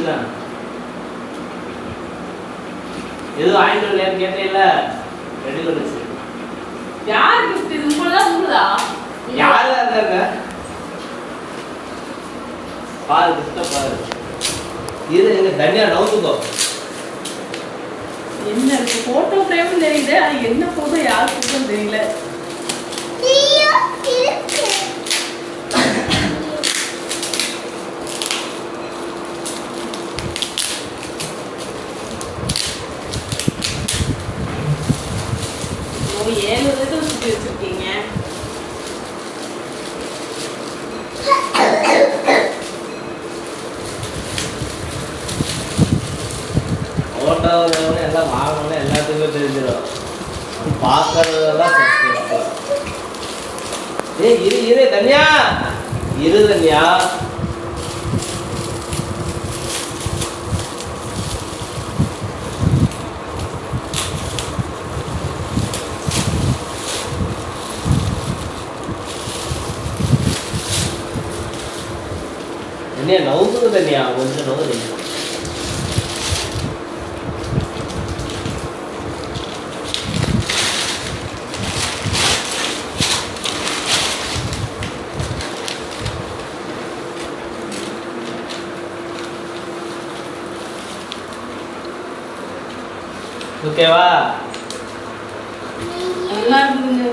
தான் எதுவும் வாங்கிட்டு வரலையான்னு கேட்டேன்ல ரெடி பண்ணுச்சு. யார் கிஃப்ட் இது? உங்களதா? யாரா இருந்தாங்க பாரு கிஃப்ட பாரு. இது எங்க தனியா நவுத்துக்கோ. என்ன இருக்கு? போட்டோ ஃப்ரேம் தெரியுது, அது என்ன போட்டோ யார் போட்டோன்னு தெரியல. ஏழு விதத்தை சுற்றி வச்சிருக்கீங்க. போட்டோ எல்லாம் வாங்கணும்னு எல்லாத்துக்குமே தெரிஞ்சிடும். பார்க்கறதெல்லாம் இரு தனியா இரு தனியா. தனியா நவுக்கு தனியா கொஞ்சம் நவு தனியா. ஓகேவா? நல்லா இருக்குங்க.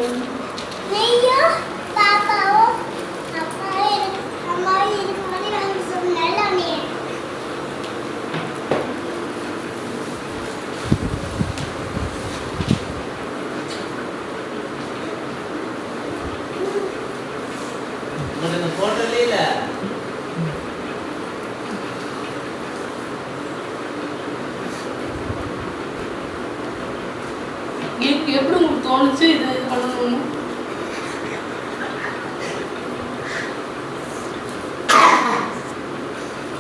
உங்களுக்கு போட்டோலே இல்ல எப்படி உங்களுக்கு தோணுச்சு இது பண்ணணும்னு?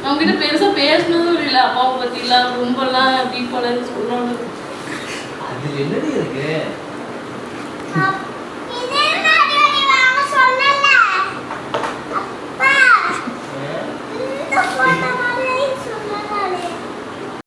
அவங்ககிட்ட பெருசா பேசணும்னு இல்லை, அப்பாவை பத்தி எல்லாம் ரொம்பலாம் டீப்பாலாம் சொல்லணும். அது என்னடி இருக்கு?